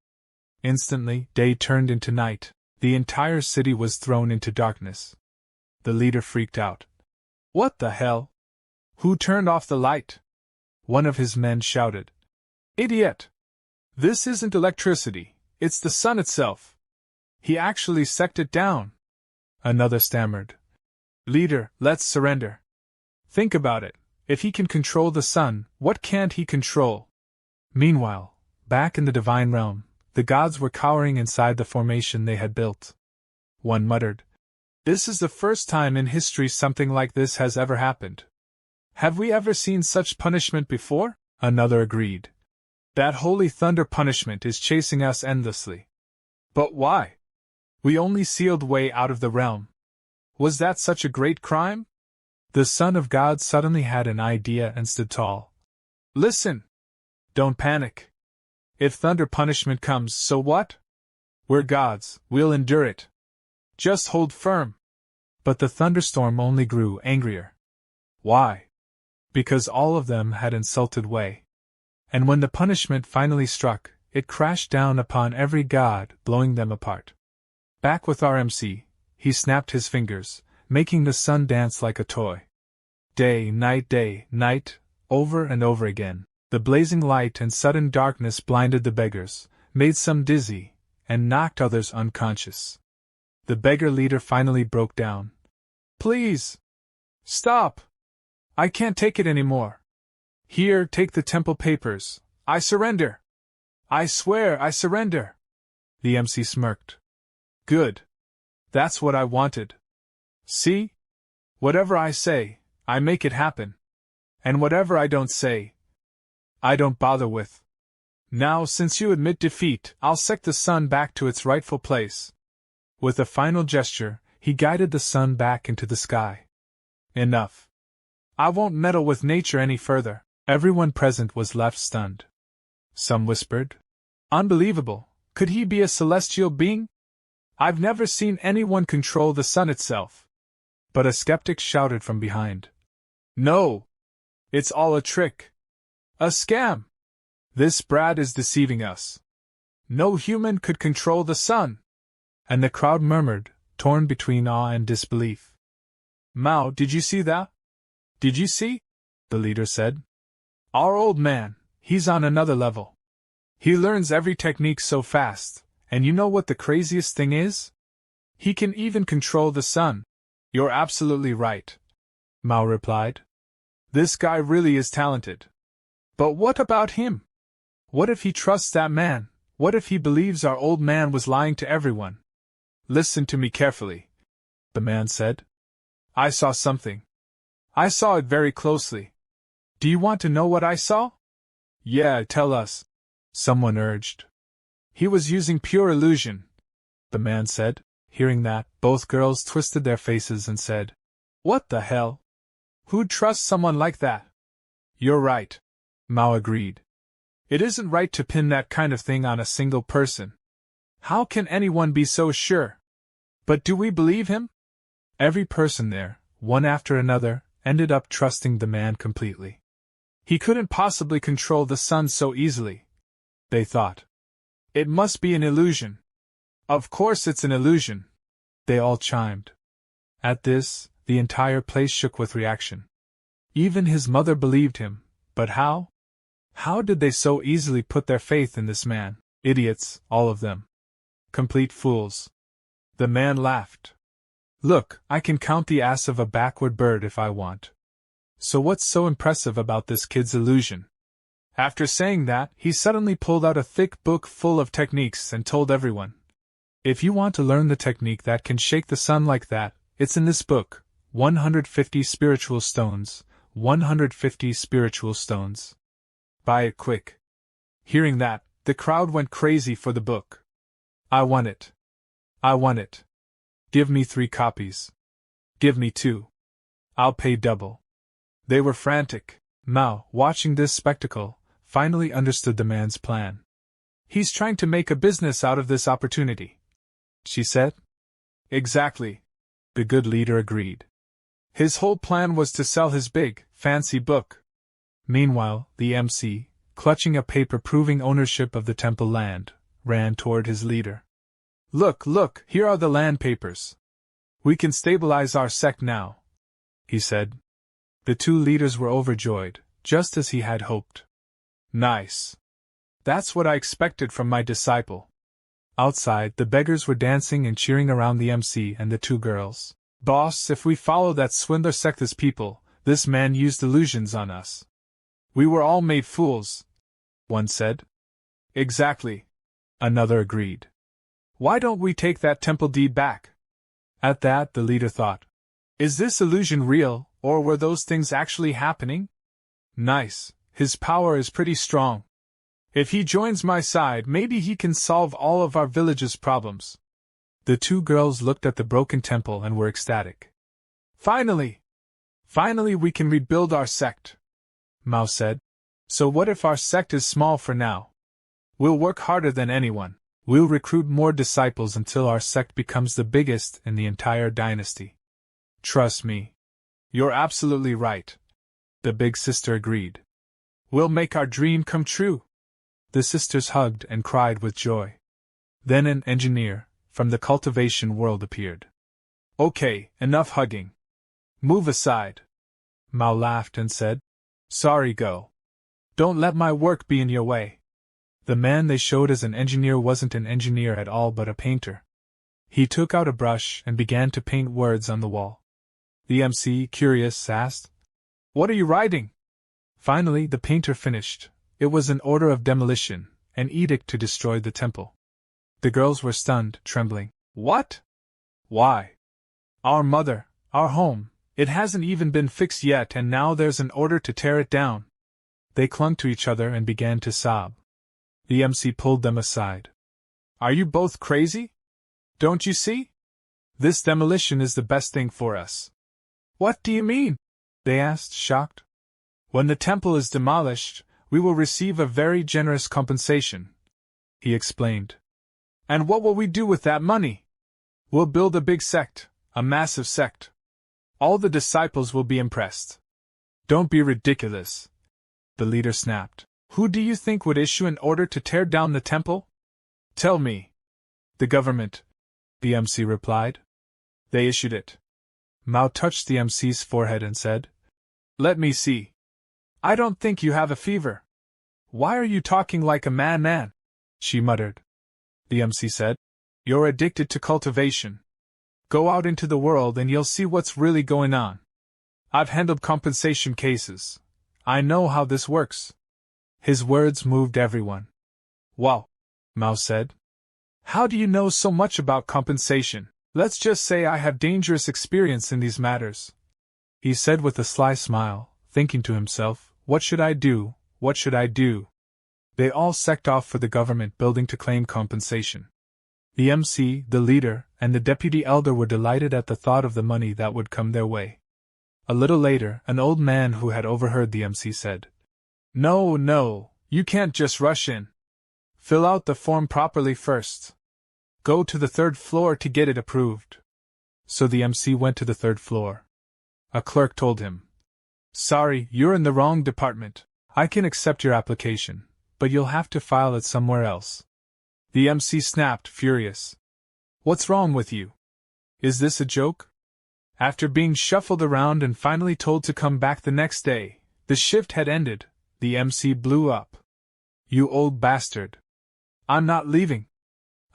Instantly, day turned into night. The entire city was thrown into darkness. The leader freaked out. What the hell? Who turned off the light? One of his men shouted. Idiot! This isn't electricity, it's the sun itself. He actually sucked it down. Another stammered. Leader, let's surrender. Think about it. If he can control the sun, what can't he control? Meanwhile, back in the divine realm, the gods were cowering inside the formation they had built. One muttered. This is the first time in history something like this has ever happened. Have we ever seen such punishment before? Another agreed. That holy thunder punishment is chasing us endlessly. But why? We only sealed Wei out of the realm. Was that such a great crime? The Son of God suddenly had an idea and stood tall. Listen! Don't panic. If thunder punishment comes, so what? We're gods, we'll endure it. Just hold firm. But the thunderstorm only grew angrier. Why? Because all of them had insulted Wei. And when the punishment finally struck, it crashed down upon every god, blowing them apart. Back with our MC, he snapped his fingers, making the sun dance like a toy. Day, night, over and over again. The blazing light and sudden darkness blinded the beggars, made some dizzy, and knocked others unconscious. The beggar leader finally broke down. Please! Stop! I can't take it anymore. Here, take the temple papers. I surrender. I swear I surrender. The MC smirked. Good. That's what I wanted. See? Whatever I say, I make it happen. And whatever I don't say, I don't bother with. Now, since you admit defeat, I'll sect the sun back to its rightful place. With a final gesture, he guided the sun back into the sky. Enough. I won't meddle with nature any further. Everyone present was left stunned. Some whispered, Unbelievable, could he be a celestial being? I've never seen anyone control the sun itself. But a skeptic shouted from behind. No! It's all a trick. A scam! This Brad is deceiving us. No human could control the sun. And the crowd murmured, torn between awe and disbelief. Mao, did you see that? Did you see? The leader said. Our old man, he's on another level. He learns every technique so fast, and you know what the craziest thing is? He can even control the sun. You're absolutely right, Mao replied. This guy really is talented. But what about him? What if he trusts that man? What if he believes our old man was lying to everyone? Listen to me carefully, the man said. I saw something. I saw it very closely. Do you want to know what I saw? Yeah, tell us, someone urged. He was using pure illusion, the man said. Hearing that, both girls twisted their faces and said, What the hell? Who'd trust someone like that? You're right, Mao agreed. It isn't right to pin that kind of thing on a single person. How can anyone be so sure? But do we believe him? Every person there, one after another, ended up trusting the man completely. He couldn't possibly control the sun so easily, they thought. It must be an illusion. Of course it's an illusion, they all chimed. At this, the entire place shook with reaction. Even his mother believed him, but how? How did they so easily put their faith in this man? Idiots, all of them. Complete fools. The man laughed. Look, I can count the ass of a backward bird if I want. So what's so impressive about this kid's illusion? After saying that, he suddenly pulled out a thick book full of techniques and told everyone. If you want to learn the technique that can shake the sun like that, it's in this book, 150 Spiritual Stones, 150 Spiritual Stones. Buy it quick. Hearing that, the crowd went crazy for the book. I want it. I want it. Give me 3 copies. Give me 2. I'll pay double. They were frantic. Mao, watching this spectacle, finally understood the man's plan. He's trying to make a business out of this opportunity, she said. Exactly, the good leader agreed. His whole plan was to sell his big, fancy book. Meanwhile, the MC, clutching a paper proving ownership of the temple land, ran toward his leader. Look, here are the land papers. We can stabilize our sect now, he said. The 2 leaders were overjoyed, just as he had hoped. Nice. That's what I expected from my disciple. Outside, the beggars were dancing and cheering around the MC and the 2 girls. Boss, if we follow that swindler sect's people, this man used illusions on us. We were all made fools, one said. Exactly, another agreed. Why don't we take that temple deed back? At that, the leader thought. Is this illusion real, or were those things actually happening? Nice, his power is pretty strong. If he joins my side, maybe he can solve all of our village's problems. The 2 girls looked at the broken temple and were ecstatic. Finally we can rebuild our sect, Mao said. So what if our sect is small for now? We'll work harder than anyone. We'll recruit more disciples until our sect becomes the biggest in the entire dynasty. Trust me. You're absolutely right. The big sister agreed. We'll make our dream come true. The sisters hugged and cried with joy. Then an engineer from the cultivation world appeared. Okay, enough hugging. Move aside. Mao laughed and said, Sorry, go. Don't let my work be in your way. The man they showed as an engineer wasn't an engineer at all but a painter. He took out a brush and began to paint words on the wall. The MC, curious, asked, What are you writing? Finally, the painter finished. It was an order of demolition, an edict to destroy the temple. The girls were stunned, trembling. What? Why? Our mother, our home, it hasn't even been fixed yet and now there's an order to tear it down. They clung to each other and began to sob. The MC pulled them aside. Are you both crazy? Don't you see? This demolition is the best thing for us. What do you mean? They asked, shocked. When the temple is demolished, we will receive a very generous compensation, he explained. And what will we do with that money? We'll build a big sect, a massive sect. All the disciples will be impressed. Don't be ridiculous, the leader snapped. Who do you think would issue an order to tear down the temple? Tell me. The government, the MC replied. They issued it. Mao touched the MC's forehead and said, Let me see. I don't think you have a fever. Why are you talking like a man? She muttered. The MC said, You're addicted to cultivation. Go out into the world and you'll see what's really going on. I've handled compensation cases. I know how this works. His words moved everyone. Wow, Mao said. How do you know so much about compensation? Let's just say I have dangerous experience in these matters. He said with a sly smile, thinking to himself, What should I do? What should I do? They all sect off for the government building to claim compensation. The MC, the leader, and the deputy elder were delighted at the thought of the money that would come their way. A little later, an old man who had overheard the MC said, No, you can't just rush in. Fill out the form properly first. Go to the 3rd floor to get it approved. So the MC went to the 3rd floor. A clerk told him, Sorry, you're in the wrong department. I can accept your application, but you'll have to file it somewhere else. The MC snapped, furious. What's wrong with you? Is this a joke? After being shuffled around and finally told to come back the next day, the shift had ended. The MC blew up. You old bastard. I'm not leaving.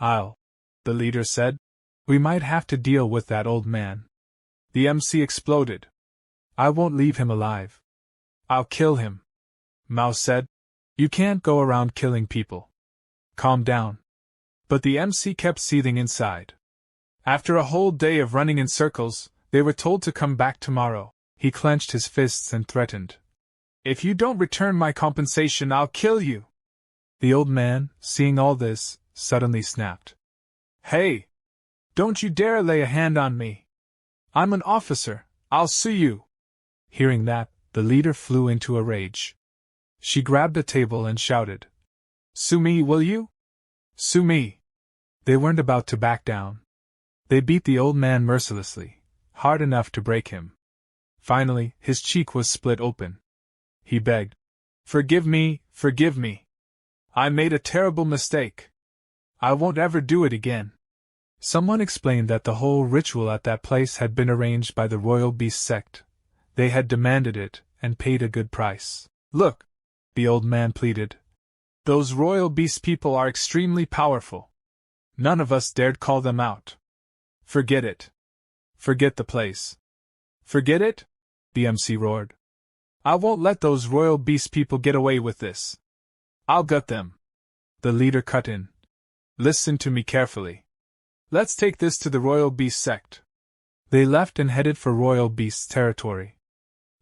The leader said. We might have to deal with that old man. The MC exploded. I won't leave him alive. I'll kill him. Mao said. You can't go around killing people. Calm down. But the MC kept seething inside. After a whole day of running in circles, they were told to come back tomorrow. He clenched his fists and threatened. If you don't return my compensation, I'll kill you. The old man, seeing all this, suddenly snapped. Hey! Don't you dare lay a hand on me. I'm an officer. I'll sue you. Hearing that, the leader flew into a rage. She grabbed a table and shouted, Sue me, will you? Sue me. They weren't about to back down. They beat the old man mercilessly, hard enough to break him. Finally, his cheek was split open. He begged, Forgive me, forgive me. I made a terrible mistake. I won't ever do it again. Someone explained that the whole ritual at that place had been arranged by the royal beast sect. They had demanded it, and paid a good price. Look, the old man pleaded. Those royal beast people are extremely powerful. None of us dared call them out. Forget it. Forget the place. Forget it? The MC roared. I won't let those royal beast people get away with this. I'll gut them. The leader cut in. Listen to me carefully. Let's take this to the royal beast sect. They left and headed for royal beast's territory.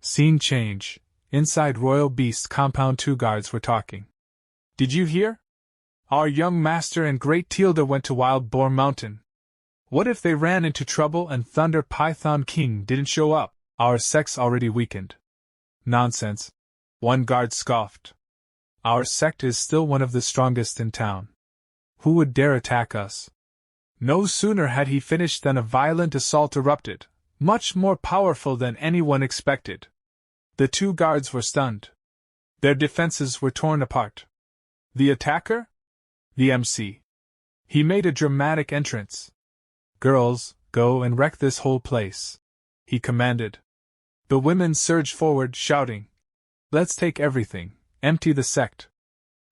Scene change. Inside royal beast's compound, 2 guards were talking. Did you hear? Our young master and great Tilda went to Wild Boar Mountain. What if they ran into trouble and Thunder Python King didn't show up? Our sect's already weakened. Nonsense. One guard scoffed. Our sect is still one of the strongest in town. Who would dare attack us? No sooner had he finished than a violent assault erupted, much more powerful than anyone expected. The two guards were stunned. Their defenses were torn apart. The attacker? The MC. He made a dramatic entrance. Girls, go and wreck this whole place, he commanded. The women surged forward, shouting, let's take everything, empty the sect.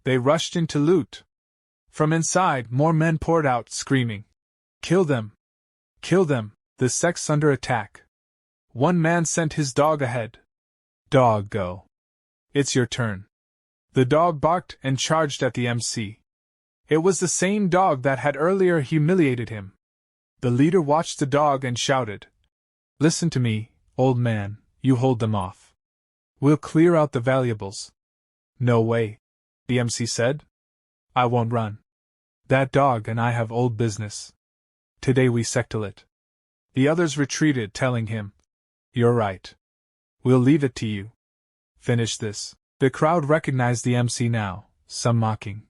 They rushed in to loot. From inside, more men poured out, screaming, kill them! Kill them! The sect's under attack. One man sent his dog ahead. Dog, go. It's your turn. The dog barked and charged at the MC. It was the same dog that had earlier humiliated him. The leader watched the dog and shouted, listen to me, old man, you hold them off. We'll clear out the valuables. No way, the MC said. I won't run. That dog and I have old business. Today we sectile it. The others retreated, telling him, you're right. We'll leave it to you. Finish this. The crowd recognized the MC now, some mocking.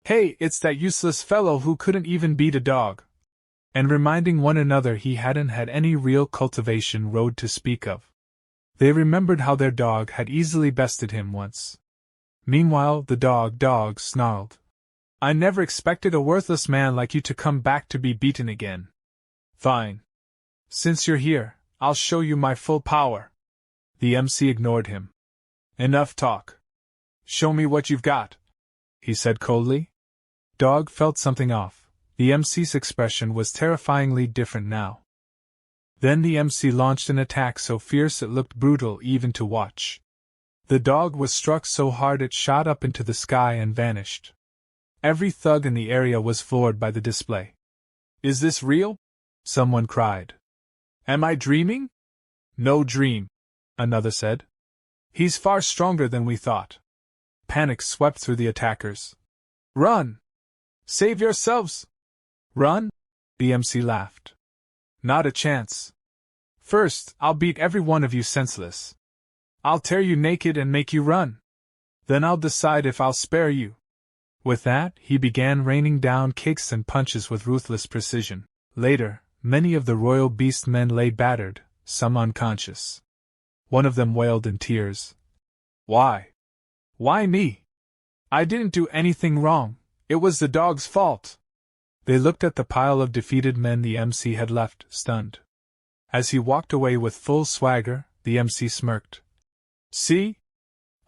Hey, it's that useless fellow who couldn't even beat a dog. And reminding one another he hadn't had any real cultivation road to speak of. They remembered how their dog had easily bested him once. Meanwhile, the dog snarled. I never expected a worthless man like you to come back to be beaten again. Fine. Since you're here, I'll show you my full power. The MC ignored him. Enough talk. Show me what you've got, he said coldly. Dog felt something off. The MC's expression was terrifyingly different now. Then the MC launched an attack so fierce it looked brutal even to watch. The dog was struck so hard it shot up into the sky and vanished. Every thug in the area was floored by the display. Is this real? Someone cried. Am I dreaming? No dream, another said. He's far stronger than we thought. Panic swept through the attackers. Run! Save yourselves! Run? The MC laughed. Not a chance. First, I'll beat every one of you senseless. I'll tear you naked and make you run. Then I'll decide if I'll spare you. With that, he began raining down kicks and punches with ruthless precision. Later, many of the royal beast men lay battered, some unconscious. One of them wailed in tears. Why? Why me? I didn't do anything wrong. It was the dog's fault. They looked at the pile of defeated men the MC had left, stunned. As he walked away with full swagger, the MC smirked. See?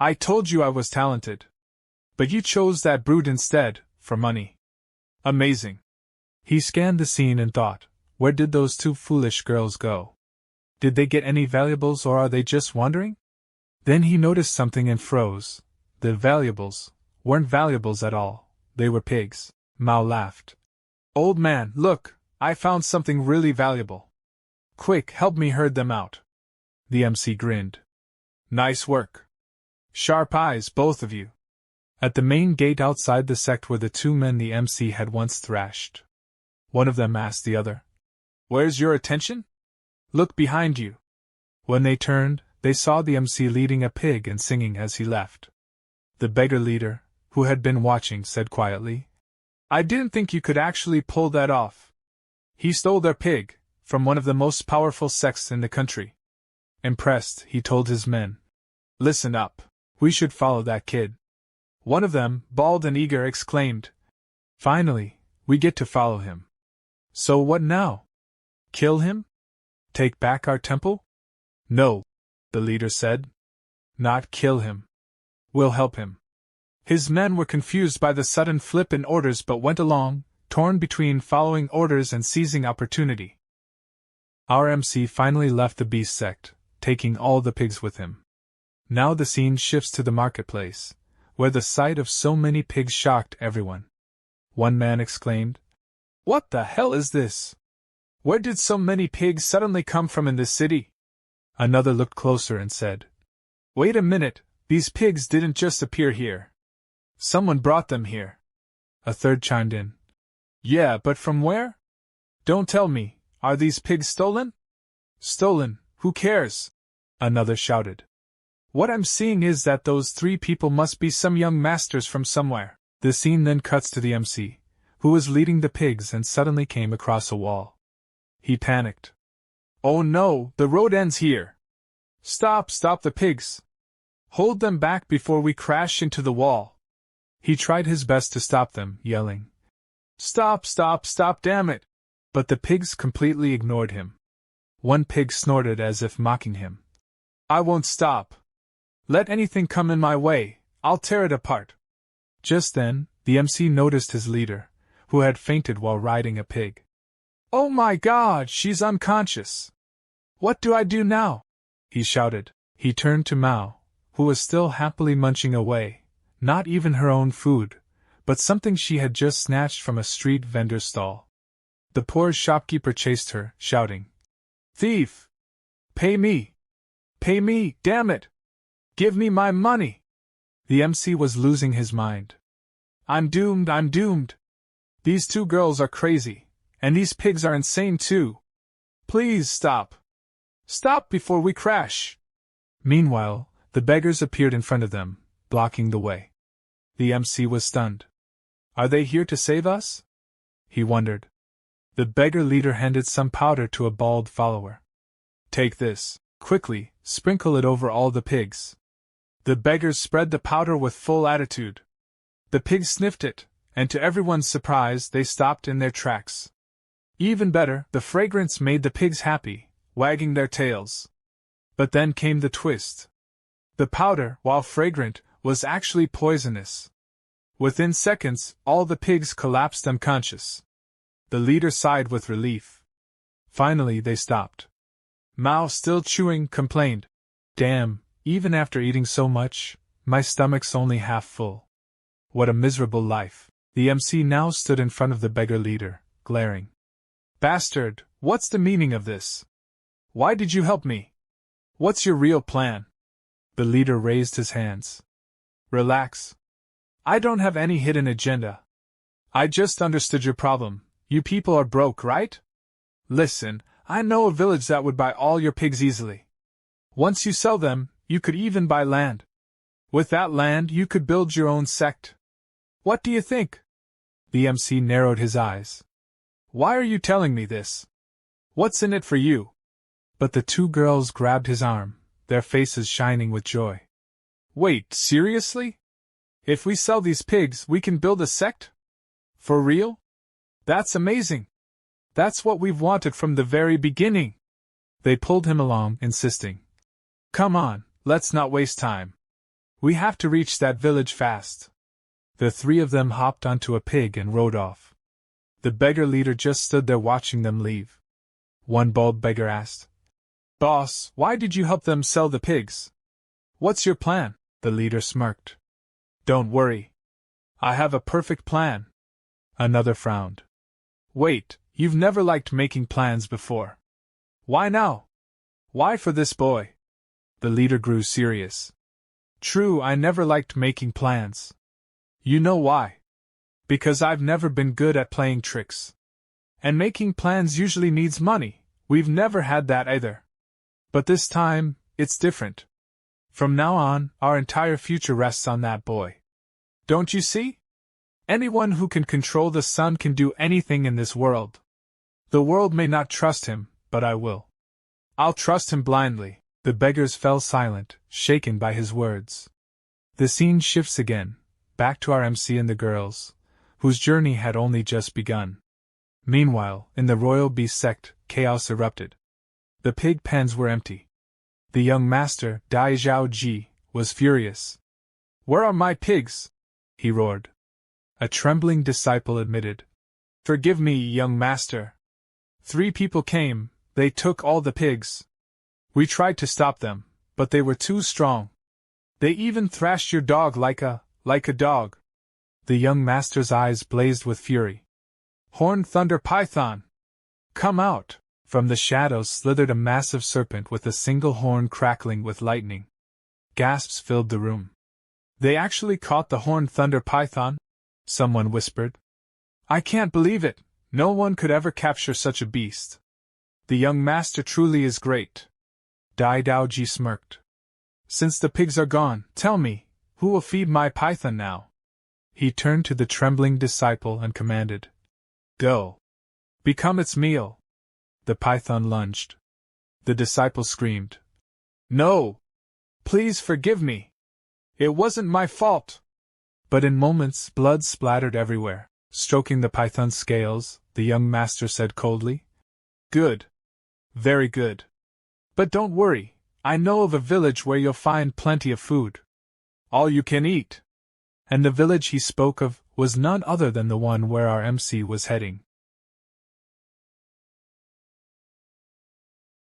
I told you I was talented. But you chose that brute instead, for money. Amazing. He scanned the scene and thought, where did those two foolish girls go? Did they get any valuables or are they just wandering? Then he noticed something and froze. The valuables weren't valuables at all, they were pigs. Mao laughed. Old man, look, I found something really valuable. Quick, help me herd them out. The MC grinned. Nice work. Sharp eyes, both of you. At the main gate outside the sect were the two men the MC had once thrashed. One of them asked the other, Where's your attention? Look behind you. When they turned, they saw the MC leading a pig and singing as he left. The beggar leader, who had been watching, said quietly, I didn't think you could actually pull that off. He stole their pig, from one of the most powerful sects in the country. Impressed, he told his men, Listen up, we should follow that kid. One of them, bald and eager, exclaimed, Finally, we get to follow him. So what now? Kill him? Take back our temple? No, the leader said. Not kill him. We'll help him. His men were confused by the sudden flip in orders but went along, torn between following orders and seizing opportunity. Our MC finally left the beast sect, taking all the pigs with him. Now the scene shifts to the marketplace, where the sight of so many pigs shocked everyone. One man exclaimed, What the hell is this? Where did so many pigs suddenly come from in this city? Another looked closer and said, Wait a minute, these pigs didn't just appear here. Someone brought them here. A third chimed in, Yeah, but from where? Don't tell me, are these pigs stolen? Stolen, who cares? Another shouted. What I'm seeing is that those 3 people must be some young masters from somewhere. The scene then cuts to the MC, who was leading the pigs and suddenly came across a wall. He panicked. Oh no, the road ends here. Stop the pigs. Hold them back before we crash into the wall. He tried his best to stop them, yelling, Stop, damn it! But the pigs completely ignored him. One pig snorted as if mocking him. I won't stop. Let anything come in my way, I'll tear it apart. Just then, the MC noticed his leader, who had fainted while riding a pig. Oh my God, she's unconscious. What do I do now? He shouted. He turned to Mao, who was still happily munching away, not even her own food, but something she had just snatched from a street vendor's stall. The poor shopkeeper chased her, shouting, Thief! Pay me! Pay me, damn it! Give me my money! The MC was losing his mind. I'm doomed! These 2 girls are crazy, and these pigs are insane too. Please stop! Stop before we crash! Meanwhile, the beggars appeared in front of them, blocking the way. The MC was stunned. Are they here to save us? He wondered. The beggar leader handed some powder to a bald follower. Take this, quickly, sprinkle it over all the pigs. The beggars spread the powder with full attitude. The pigs sniffed it, and to everyone's surprise they stopped in their tracks. Even better, the fragrance made the pigs happy, wagging their tails. But then came the twist. The powder, while fragrant, was actually poisonous. Within seconds, all the pigs collapsed unconscious. The leader sighed with relief. Finally they stopped. Mao, still chewing, complained, Damn, even after eating so much, my stomach's only half full. What a miserable life. The MC now stood in front of the beggar leader, glaring. Bastard, what's the meaning of this? Why did you help me? What's your real plan? The leader raised his hands. Relax. I don't have any hidden agenda. I just understood your problem. You people are broke, right? Listen, I know a village that would buy all your pigs easily. Once you sell them, you could even buy land. With that land, you could build your own sect. What do you think? The MC narrowed his eyes. Why are you telling me this? What's in it for you? But the 2 girls grabbed his arm, their faces shining with joy. Wait, seriously? If we sell these pigs, we can build a sect? For real? That's amazing. That's what we've wanted from the very beginning. They pulled him along, insisting. Come on, let's not waste time. We have to reach that village fast. The 3 of them hopped onto a pig and rode off. The beggar leader just stood there watching them leave. One bald beggar asked, Boss, why did you help them sell the pigs? What's your plan? The leader smirked. Don't worry. I have a perfect plan. Another frowned. Wait, you've never liked making plans before. Why now? Why for this boy? The leader grew serious. True, I never liked making plans. You know why? Because I've never been good at playing tricks. And making plans usually needs money. We've never had that either. But this time, it's different. From now on, our entire future rests on that boy. Don't you see? Anyone who can control the sun can do anything in this world. The world may not trust him, but I will. I'll trust him blindly. The beggars fell silent, shaken by his words. The scene shifts again, back to our MC and the girls, whose journey had only just begun. Meanwhile, in the royal bee sect, chaos erupted. The pig pens were empty. The young master, Dai Zhao Ji, was furious. Where are my pigs? He roared. A trembling disciple admitted. Forgive me, young master. 3 people came, they took all the pigs. We tried to stop them, but they were too strong. They even thrashed your dog like a dog. The young master's eyes blazed with fury. Horned thunder python! Come out! From the shadows slithered a massive serpent with a single horn crackling with lightning. Gasps filled the room. They actually caught the horned thunder python? Someone whispered. I can't believe it! No one could ever capture such a beast. The young master truly is great. Dai Daoji smirked. Since the pigs are gone, tell me, who will feed my python now? He turned to the trembling disciple and commanded. Go. Become its meal. The python lunged. The disciple screamed. No! Please forgive me! It wasn't my fault! But in moments, blood splattered everywhere. Stroking the python's scales, the young master said coldly. Good. Very good. But don't worry, I know of a village where you'll find plenty of food. All you can eat. And the village he spoke of was none other than the one where our MC was heading.